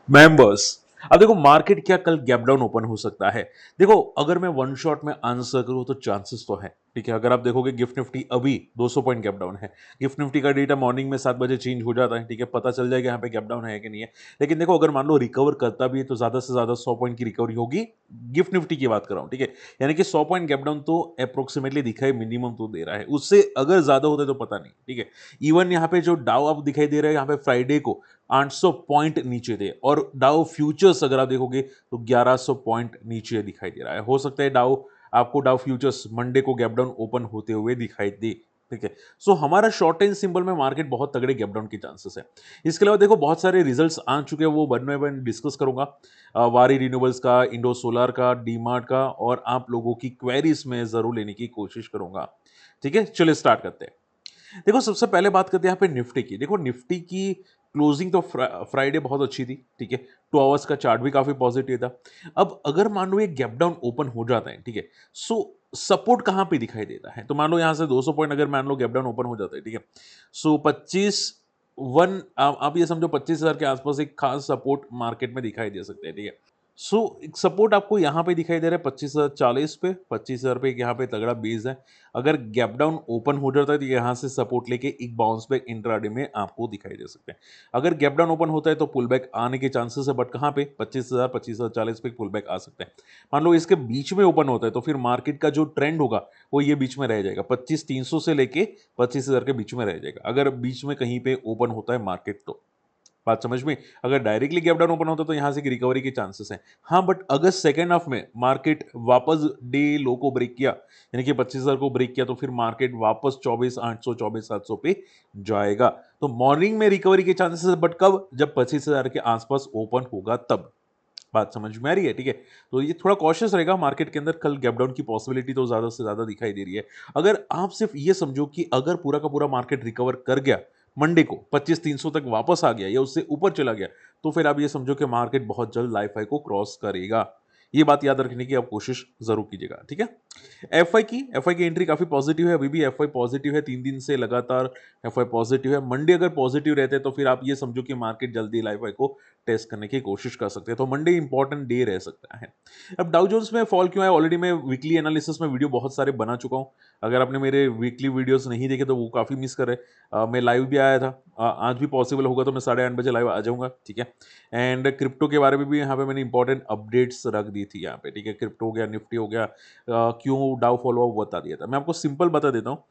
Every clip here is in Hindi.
मेंबर्स। अब देखो मार्केट क्या कल गैप डाउन ओपन हो सकता है। देखो अगर मैं वन शॉट में आंसर करूं तो चांसेस तो है, ठीक है। अगर आप देखोगे गिफ्ट निफ्टी अभी 200 पॉइंट गैप डाउन है। गिफ्ट निफ्टी का डेटा मॉर्निंग में 7 बजे चेंज हो जाता है, ठीक है, पता चल जाएगा यहाँ पे गैप डाउन है कि नहीं है। लेकिन देखो अगर मान लो रिकवर करता भी है तो ज्यादा से ज्यादा 100 पॉइंट की रिकवरी होगी। गिफ्ट निफ्टी की बात कर रहा हूं, ठीक है। यानी कि 100 पॉइंट गैप डाउन तो अप्रोक्सीमेटली दिखाई, मिनिमम तो दे रहा है, उससे अगर ज्यादा होता है तो पता नहीं, ठीक है। इवन यहाँ पे जो डाउ आप दिखाई दे रहा है यहाँ पे फ्राइडे को 800 पॉइंट नीचे थे, और डाउ फ्यूचर्स अगर आप देखोगे तो 1100 पॉइंट नीचे दिखाई दे रहा है। हो सकता है डाउ फ्यूचर्स मंडे को गैप डाउन ओपन होते हुए दिखाई दे, ठीक है। सो हमारा शॉर्ट रेंज सिंबल में मार्केट बहुत तगड़े गैप डाउन के चांसेस है। इसके अलावा देखो बहुत सारे रिजल्ट्स आ चुके हैं, वो वन बाय वन डिस्कस करूंगा। वारी रिन्यूएबल्स का, इंडो सोलर का, डीमार्ट का, और आप लोगों की क्वेरीज में जरूर लेने की कोशिश करूंगा, ठीक है। चलिए स्टार्ट करते हैं। देखो सबसे पहले बात करते हैं यहाँ पे निफ्टी की। देखो निफ्टी की क्लोजिंग तो फ्राइडे बहुत अच्छी थी, ठीक है। 2 आवर्स का चार्ट भी काफी पॉजिटिव था। अब अगर मान लो ये गैप डाउन ओपन हो जाता है, ठीक है, सो सपोर्ट कहां पे दिखाई देता है। तो मान लो यहां से 200 पॉइंट अगर मान लो गैप डाउन ओपन हो जाता है, ठीक है, सो 25 वन आप ये समझो 25,000 के आसपास एक खास सपोर्ट मार्केट में दिखाई दे सकते हैं, ठीक है। सो एक सपोर्ट आपको यहाँ पे दिखाई दे रहा है 25,040 पे, 25,000 पे यहाँ पे तगड़ा बेस है। अगर गैप डाउन ओपन हो जाता है तो यहाँ से सपोर्ट लेके एक बाउंस बैक इंट्राडे में आपको दिखाई दे सकते हैं। अगर गैप डाउन ओपन होता है तो पुल बैक आने के चांसेस है, बट कहाँ पे 25,000 25,040 पे पुल बैक आ सकते हैं। मान लो इसके बीच में ओपन होता है तो फिर मार्केट का जो ट्रेंड होगा वो ये बीच में रह जाएगा, 25,300 से लेके 25,000 के बीच में रह जाएगा अगर बीच में कहीं पे ओपन होता है मार्केट तो। बात समझ में। अगर डायरेक्टली गैप डाउन ओपन होता तो यहां से रिकवरी के चांसेस हैं। हाँ बट अगर सेकेंड हाफ में मार्केट वापस डे लो को ब्रेक किया, यानी कि 25,000 को ब्रेक किया, तो फिर मार्केट वापस 24,800 24,700 पे जाएगा। तो मॉर्निंग में रिकवरी के चांसेस है, बट कब, जब 25,000 के आसपास ओपन होगा तब। बात समझ में आ रही है, ठीक है। तो ये थोड़ा कॉशियस रहेगा मार्केट के अंदर, कल गैप डाउन की पॉसिबिलिटी तो ज्यादा से ज्यादा दिखाई दे रही है। अगर आप सिर्फ ये समझो कि अगर पूरा का पूरा मार्केट रिकवर कर गया मंडे को 25,300 तक वापस आ गया या उससे ऊपर चला गया, तो फिर आप ये समझो कि मार्केट बहुत जल्द लाइफ हाई को क्रॉस करेगा। ये बात याद रखने की आप कोशिश जरूर कीजिएगा, ठीक है। एफआई की एंट्री काफी पॉजिटिव है, अभी भी एफआई पॉजिटिव है, 3 दिन से लगातार एफआई पॉजिटिव है। मंडे अगर पॉजिटिव रहते हैं तो फिर आप ये समझो कि मार्केट जल्दी लाइफ हाई को टेस्ट करने की कोशिश कर सकते हैं, तो मंडे इंपॉर्टेंट डे रह सकता है। अब डाउ जोन्स में फॉल क्यों है, ऑलरेडी मैं वीकली एनालिसिस में वीडियो बहुत सारे बना चुका हूं। अगर आपने मेरे वीकली वीडियोस नहीं देखे तो वो काफी मिस कर रहे मैं लाइव भी आया था। आज भी पॉसिबल होगा तो मैं 8:30 बजे लाइव आ जाऊंगा, ठीक है। एंड क्रिप्टो के बारे में भी यहाँ पे मैंने इंपॉर्टेंट अपडेट्स रख दी थी यहाँ पे, ठीक है। क्रिप्टो हो गया, निफ्टी हो गया, क्यों डाउ फॉल हुआ वो बता दिया था। मैं आपको सिंपल बता देता हूँ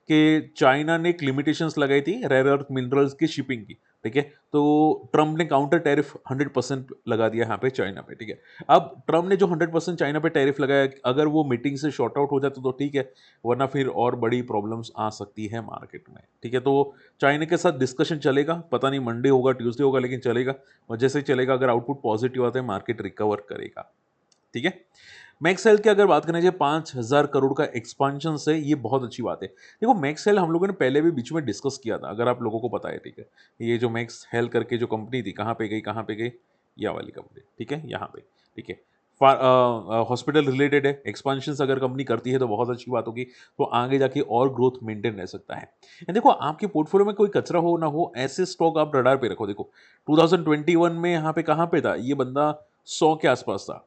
कि चाइना ने एक लिमिटेशंस लगाई थी रेयर अर्थ मिनरल्स की शिपिंग की, ठीक है। तो ट्रम्प ने काउंटर टैरिफ 100% लगा दिया यहाँ पे चाइना पे, ठीक है। अब ट्रम्प ने जो 100% चाइना पे टैरिफ लगाया, अगर वो मीटिंग से शॉर्ट आउट हो जाता तो ठीक है, वरना फिर और बड़ी प्रॉब्लम्स आ सकती है मार्केट में, ठीक है। तो चाइना के साथ डिस्कशन चलेगा, पता नहीं मंडे होगा ट्यूसडे होगा, लेकिन चलेगा। और जैसे ही चलेगा अगर आउटपुट पॉजिटिव आता है मार्केट रिकवर करेगा, ठीक है। मैक्स हेल्थ की अगर बात करें, 5,000 करोड़ का एक्सपांशन से, ये बहुत अच्छी बात है। देखो मैक्स हेल्थ हम लोगों ने पहले भी बीच में डिस्कस किया था, अगर आप लोगों को पता है, ठीक है। ये जो मैक्स हेल्थ करके जो कंपनी थी, कहाँ पे गई, कहाँ पे गई, या वाली कंपनी, ठीक है, यहाँ पे, ठीक है। हॉस्पिटल रिलेटेड है, एक्सपांशन अगर कंपनी करती है तो बहुत अच्छी बात होगी, तो आगे जाके और ग्रोथ मेंटेन रह सकता है। And देखो आपके पोर्टफोलियो में कोई कचरा हो ना हो, ऐसे स्टॉक आप रडार पे रखो। देखो 2021 में यहाँ पे कहाँ पे था ये बंदा, 100 के आसपास था।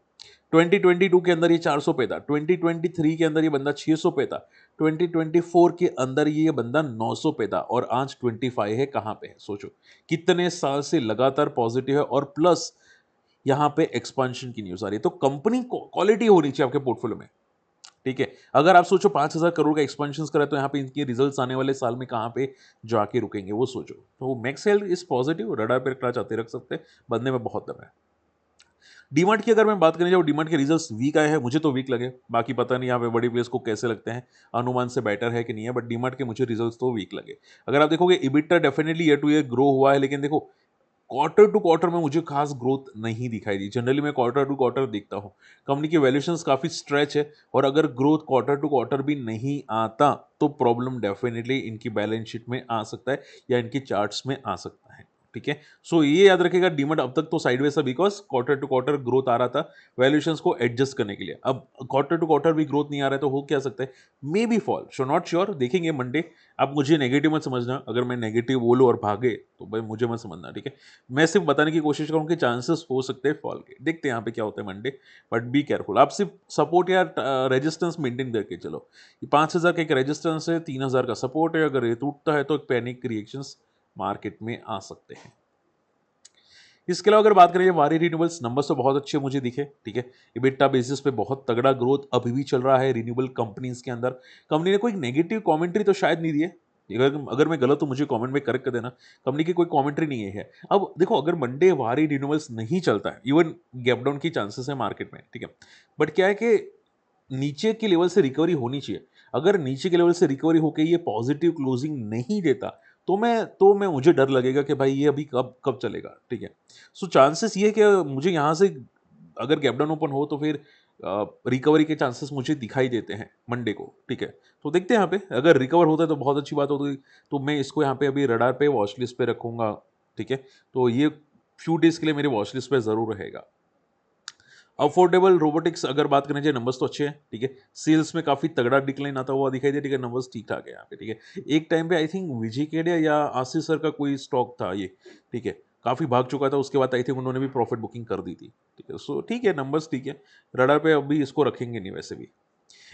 2022 के अंदर ये 400 पे था, 2023 के अंदर ये बंदा 600 पे था, 2024 के अंदर ये बंदा 900 पे था, और आज 25 है, कहाँ पे है सोचो। कितने साल से लगातार पॉजिटिव है, और प्लस यहाँ पे एक्सपांशन की न्यूज आ रही है। तो कंपनी क्वालिटी होनी चाहिए आपके पोर्टफोलियो में, ठीक है। अगर आप सोचो 5,000 करोड़ का एक्सपेंशन करें तो यहाँ पे इनके रिजल्ट्स आने वाले साल में कहाँ पे जाके रुकेंगे, वो सोचो। तो max health is positive, radar पे रखना चाहते रख सकते हैं, बदले में बहुत दम है। डीमार्ट की अगर मैं बात करें, जब डीमार्ट के रिजल्ट्स वीक आए हैं, मुझे तो वीक लगे, बाकी पता नहीं यहाँ पे बड़ी प्लेस को कैसे लगते हैं, अनुमान से बेटर है कि नहीं है, बट डीमार्ट के मुझे रिजल्ट्स तो वीक लगे। अगर आप देखोगे EBITDA definitely year two year grow हुआ है, लेकिन देखो क्वार्टर टू क्वार्टर में मुझे खास ग्रोथ नहीं दिखाई दी। जनरली मैं क्वार्टर टू क्वार्टर देखता हूँ, कंपनी की वैल्यूएशंस काफी स्ट्रेच है, और अगर ग्रोथ क्वार्टर टू क्वार्टर भी नहीं आता तो प्रॉब्लम डेफिनेटली इनकी बैलेंस शीट में आ सकता है या इनकी चार्ट्स में आ सकता है। ठीक है। सो ये याद रखेगा, डीमैट अब तक तो साइडवेज था because quarter to quarter growth आ रहा था वैल्यूएशंस को एडजस्ट करने के लिए। अब क्वार्टर टू क्वार्टर भी ग्रोथ नहीं आ रहा है तो हो क्या सकता है, may be fall, so not sure, देखेंगे मंडे। आप मुझे नेगेटिव मत समझना, अगर मैं नेगेटिव बोलूँ और भागे तो भाई मुझे मत समझना, ठीक है। मैं सिर्फ बताने की कोशिश करूँ कि चांसेस हो सकते हैं फॉल के, देखते हैं यहाँ पे क्या होता है मंडे। बट बी केयरफुल, आप सिर्फ सपोर्ट या रेजिस्टेंस मेंटेन करके चलो। ये 5,000 का एक रेजिस्टेंस है, 3,000 का सपोर्ट है, अगर ये टूटता है तो एक पैनिक रिएक्शंस मार्केट में आ सकते हैं। इसके अलावा अगर बात करें वारी रिन्यूएबल्स, नंबर्स तो बहुत अच्छे मुझे दिखे, ठीक है। इबिटा बेसिस पे बहुत तगड़ा ग्रोथ अभी भी चल रहा है रिन्यूएबल कंपनीज के अंदर। कंपनी ने कोई नेगेटिव कमेंट्री तो शायद नहीं दी है, अगर अगर मैं गलत हूं मुझे कमेंट में करेक्ट कर देना। कंपनी की कोई कमेंट्री नहीं है। अब देखो, अगर मंडे वारी रिन्यूएबल्स नहीं चलता है, इवन गैप डाउन की चांसेस है मार्केट में, ठीक है। बट क्या है कि नीचे के लेवल से रिकवरी होनी चाहिए। अगर नीचे के लेवल से रिकवरी होकर ये पॉजिटिव क्लोजिंग नहीं देता तो मैं मुझे डर लगेगा कि भाई ये अभी कब कब चलेगा, ठीक है। सो चांसेस ये है कि मुझे यहाँ से अगर गैप डाउन ओपन हो तो फिर रिकवरी के चांसेस मुझे दिखाई देते हैं मंडे को, ठीक है। तो देखते हैं यहाँ पे, अगर रिकवर होता है तो बहुत अच्छी बात होगी, तो मैं इसको यहाँ पे अभी रडार पे वॉच लिस्ट पे रखूंगा, ठीक है। तो ये फ्यू डेज के लिए मेरी वॉच लिस्ट पे जरूर रहेगा। अफोर्डेबल रोबोटिक्स अगर बात करें जाए, नंबर्स तो अच्छे हैं, ठीक है। सेल्स में काफी तगड़ा डिक्लाइन आता हुआ दिखाई दे, ठीक है। नंबर्स ठीक ठाक है यहाँ पे, ठीक है। एक टाइम पे आई थिंक विजय केडिया या आशीष सर का कोई स्टॉक था ये, ठीक है, काफी भाग चुका था, उसके बाद आई थिंक उन्होंने भी प्रॉफिट बुकिंग कर दी थी, ठीक है। सो ठीक है, नंबर्स ठीक है। रडार पे अभी इसको रखेंगे नहीं वैसे भी।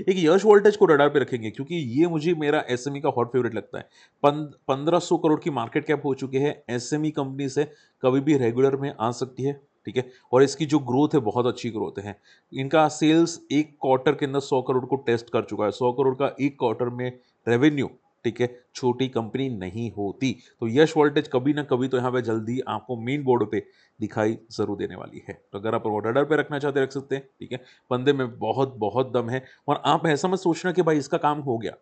एक यश वोल्टेज को रडार पे रखेंगे क्योंकि ये मुझे मेरा एसएमई का हॉट फेवरेट लगता है। 1500 करोड़ की मार्केट कैप हो चुकी है, एसएमई कंपनी से कभी भी रेगुलर में आ सकती है, ठीक है। और इसकी जो ग्रोथ है बहुत अच्छी ग्रोथ है। इनका सेल्स एक क्वार्टर के अंदर 100 करोड़ को टेस्ट कर चुका है। 100 करोड़ का एक क्वार्टर में रेवेन्यू, ठीक है, छोटी कंपनी नहीं होती। तो यश वोल्टेज कभी ना कभी तो यहाँ पे जल्दी आपको मेन बोर्ड पे दिखाई जरूर देने वाली है। तो अगर आप रडार पे रखना चाहते रख सकते हैं, ठीक है। बंदे में बहुत बहुत दम है। और आप ऐसा मत सोचना कि भाई इसका काम हो गया,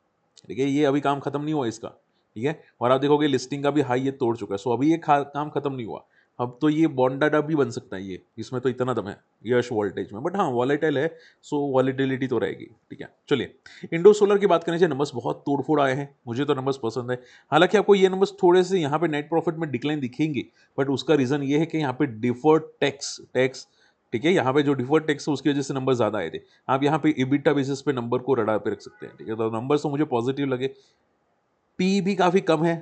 ठीक है, ये अभी काम खत्म नहीं हुआ इसका, ठीक है। और आप देखोगे लिस्टिंग का भी हाई ये तोड़ चुका है, सो अभी ये काम खत्म नहीं हुआ। अब तो ये बॉन्ड डाटा भी बन सकता है, ये इसमें तो इतना दम है यश वोल्टेज में। बट हाँ, वॉलेटाइल है, सो वॉलेटिलिटी तो रहेगी, ठीक है। चलिए, इंडो सोलर की बात करें जाए, नंबर्स बहुत तोड़फोड़ आए हैं, मुझे तो नंबर्स पसंद है। हालांकि आपको ये नंबर्स थोड़े से यहाँ पे नेट प्रॉफिट में डिक्लाइन दिखेंगे, बट उसका रीजन ये है कि यहाँ पे डिफर्ड टैक्स, ठीक है, यहाँ पे जो डिफर्ड टैक्स है उसकी वजह से नंबर ज्यादा आए थे। आप यहाँ पे इबिटा बेसिस पे नंबर को रडार पे रख सकते हैं, ठीक है। तो नंबर तो मुझे पॉजिटिव लगे। पी भी काफी कम है,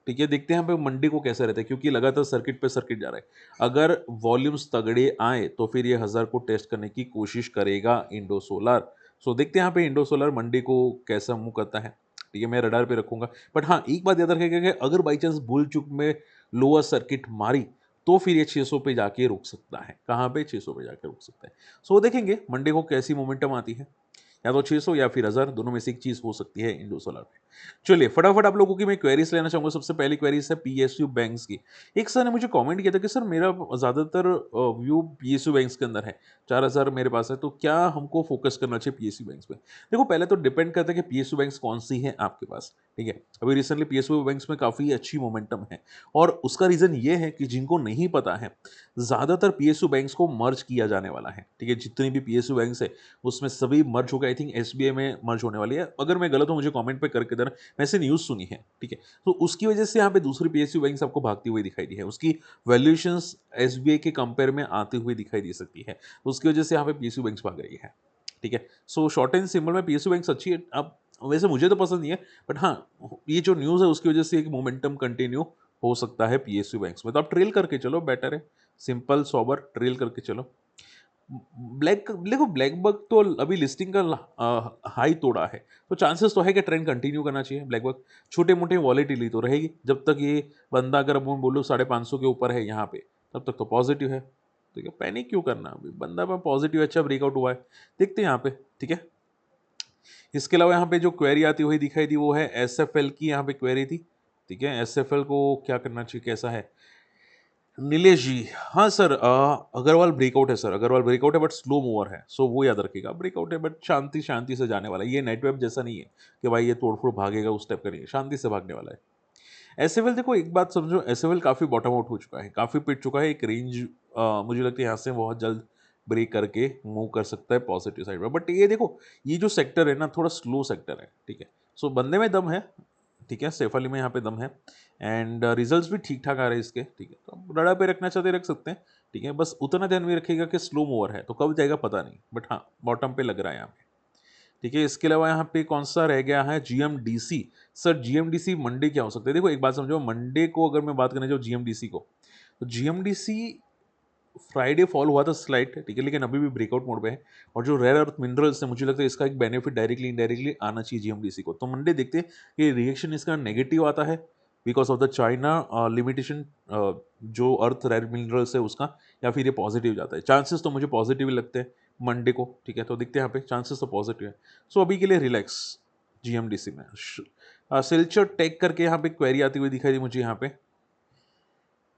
ठीक है। देखते हैं यहाँ पे मंडे को कैसा रहता है, क्योंकि लगातार सर्किट पे सर्किट जा रहा है। अगर वॉल्यूम्स तगड़े आए तो फिर ये 1000 को टेस्ट करने की कोशिश करेगा इंडो सोलर। सो देखते हैं यहाँ पे इंडो सोलर मंडे को कैसा मुंह करता है, ठीक है। मैं रडार पे रखूंगा। बट हाँ, एक बात याद रखेगा कि अगर बाई चांस बुल चुक में लोअर सर्किट मारी तो फिर ये 600 पे जाके रुक सकता है। कहाँ पे? 600 पे जाके रुक सकता है। सो देखेंगे मंडे को कैसी मोमेंटम आती है, या तो 600 या फिर 1000, दोनों में से एक चीज हो सकती है इंडो सोलर में। चलिए फटाफट आप लोगों की मैं क्वेरीज लेना चाहूंगा। सबसे पहली क्वेरीज है पीएसयू बैंक्स की। एक सर ने मुझे कमेंट किया था कि सर मेरा ज्यादातर व्यू पीएसयू बैंक्स के अंदर है, 4000 मेरे पास है, तो क्या हमको फोकस करना चाहिए पीएसयू बैंक्स पे? देखो, पहले तो डिपेंड करता है कि पीएसयू बैंक्स कौन सी है आपके पास, ठीक है। अभी रिसेंटली पीएसयू बैंक्स में काफी अच्छी मोमेंटम है, और उसका रीजन ये है कि जिनको नहीं पता है, ज्यादातर पीएसयू बैंक्स को मर्ज किया जाने वाला है, ठीक है। जितनी भी पीएसयू बैंक्स है उसमें सभी मर्ज हो गए। आई थिंक एसबीआई में मर्ज होने वाली है, अगर मैं गलत हूं मुझे कमेंट पे करके देना, मैंने न्यूज सुनी है, ठीक है। तो उसकी वजह से यहाँ पे दूसरी पीएसयू बैंक्स आपको भागती हुई दिखाई दी है, उसकी वैल्यूएशंस एसबीआई के कंपेयर में आती हुई दिखाई दे सकती है, तो उसकी वजह से यहाँ पे पीएसयू बैंक्स भाग रही है, ठीक है। सो शॉर्ट एंड सिंपल में पीएसयू बैंक्स अच्छी है। अब वैसे मुझे तो पसंद नहीं है, बट हाँ, ये जो न्यूज़ है उसकी वजह से एक मोमेंटम कंटिन्यू हो सकता है पीएसयू बैंक्स में, तो आप ट्रेल करके चलो, बेटर है। सिंपल सोबर ट्रेल करके चलो। ब्लैक देखो, ब्लैक बग तो अभी लिस्टिंग का हाई तोड़ा है, तो चांसेस तो है कि ट्रेंड कंटिन्यू करना चाहिए। ब्लैक बग छोटे मोटे वॉलेटिलिटी तो रहेगी जब तक ये बंदा, अगर मैं बोलूँ 550 के ऊपर है यहाँ पे, तब तक तो पॉजिटिव है। ठीक है, पैनिक क्यों करना, अभी बंदा पर पॉजिटिव अच्छा ब्रेकआउट हुआ है, देखते हैं यहाँ पे, ठीक है। इसके अलावा यहाँ पे जो क्वेरी आती हुई दिखाई दी वो है एसएफएल की, यहाँ पे क्वेरी थी, ठीक है। एसएफएल को क्या करना चाहिए, कैसा है? नीलेश जी, हाँ सर, अग्रवाल ब्रेकआउट है सर, अग्रवाल ब्रेकआउट है बट स्लो मूवर है, सो वो याद रखिएगा। ब्रेकआउट है बट शांति शांति से जाने वाला है, ये नेटवेब जैसा नहीं है कि भाई ये तोड़फोड़ भागेगा, उस टाइप का नहीं है, शांति से भागने वाला है। एसएफएल देखो, एक बात समझो, एसएफएल काफी बॉटम आउट हो चुका है, काफी पिट चुका है, एक रेंज मुझे लगता है यहाँ से बहुत जल्द ब्रेक करके मूव कर सकता है पॉजिटिव साइड में। बट ये देखो, ये जो सेक्टर है ना, थोड़ा स्लो सेक्टर है, ठीक है। सो बंदे में दम है, ठीक है, सेफ अली में यहाँ पे दम है। एंड रिजल्ट्स भी ठीक ठाक आ रहे हैं इसके, ठीक है। तो आप रडा पे रखना चाहते रख सकते हैं, ठीक है। बस उतना ध्यान में रखिएगा कि स्लो मूवर है तो कब जाएगा पता नहीं, बट हाँ बॉटम पे लग रहा है यहाँ पे, ठीक है। इसके अलावा यहाँ पे कौन सा रह गया है, जीएमडीसी। सर जीएमडीसी मंडे क्या हो सकता है? देखो एक बात समझो, मंडे को अगर मैं बात करने जाऊँ जीएमडीसी को, तो जीएमडीसी फ्राइडे फॉल हुआ था स्लाइट, ठीक है, लेकिन अभी भी ब्रेकआउट मोड पे है। और जो रेयर अर्थ मिनरल्स है, मुझे लगता है इसका एक बेनिफिट डायरेक्टली इनडायरेक्टली आना चाहिए जीएमडीसी को। तो मंडे देखते हैं कि रिएक्शन इसका नेगेटिव आता है because of the China limitation, जो अर्थ रेयर मिनरल्स है उसका, या फिर ये पॉजिटिव जाता है। चांसेस तो मुझे पॉजिटिव ही लगते हैं मंडे को, ठीक है। तो देखते हैं यहाँ पे चांसेस तो पॉजिटिव है। सो अभी के लिए रिलैक्स जीएमडीसी में। सिल्चर टेक करके यहाँ पे क्वेरी आती हुई दिखाई दी मुझे यहाँ पे।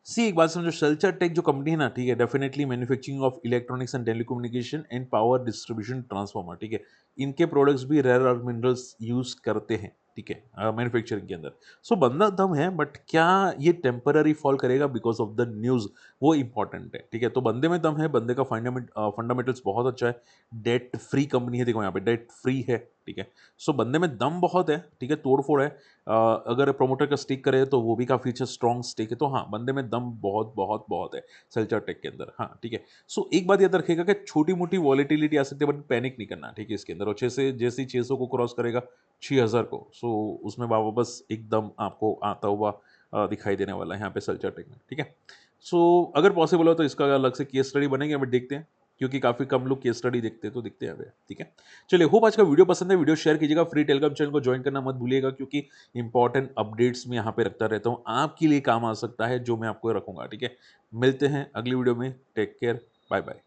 सी एक बात समझो, सल्चर टेक जो कंपनी है ना, ठीक है, definitely manufacturing of electronics and telecommunication and power distribution transformer, ठीक है। इनके प्रोडक्ट्स भी रेयर अर्थ मिनरल्स यूज करते हैं, ठीक है, मैन्युफैक्चरिंग के अंदर। सो बंदा दम है, बट क्या ये टेम्पररी फॉल करेगा बिकॉज ऑफ द न्यूज, वो इंपॉर्टेंट है, ठीक है। तो बंदे में दम है, बंदे का फंडामेंटल्स बहुत अच्छा है, डेट फ्री कंपनी है, देखो यहाँ पे डेट फ्री है, ठीक है। सो बंदे में दम बहुत है, ठीक है, तोड़ फोड़ है। अगर प्रमोटर का स्टिक करे तो वो भी काफ़ी अच्छा स्ट्रॉन्ग स्टिक है। तो हाँ, बंदे में दम बहुत बहुत बहुत है सेल्चर टेक के अंदर, हाँ ठीक है। सो एक बात याद रखिएगा कि छोटी मोटी वॉलेटिलिटी आ सकती है, बट पैनिक नहीं करना, ठीक है। इसके अंदर और 6 से जैसे ही 600 को क्रॉस करेगा, 6000 को, सो उसमें वापस एकदम आपको आता हुआ दिखाई देने वाला है यहाँ पे सेल्चर टेक में, ठीक है। सो अगर पॉसिबल हो तो इसका अलग से केस स्टडी बनेंगे, बट देखते हैं, क्योंकि काफ़ी कम लोग केस स्टडी देखते हैं, तो देखते हैं, ठीक है। चलिए, होप आज का वीडियो पसंद है, वीडियो शेयर कीजिएगा, फ्री टेलीग्राम चैनल को ज्वाइन करना मत भूलिएगा, क्योंकि इंपॉर्टेंट अपडेट्स मैं यहाँ पे रखता रहता हूँ, आपके लिए काम आ सकता है जो मैं आपको रखूंगा, ठीक है। मिलते हैं अगली वीडियो में, टेक केयर, बाय बाय।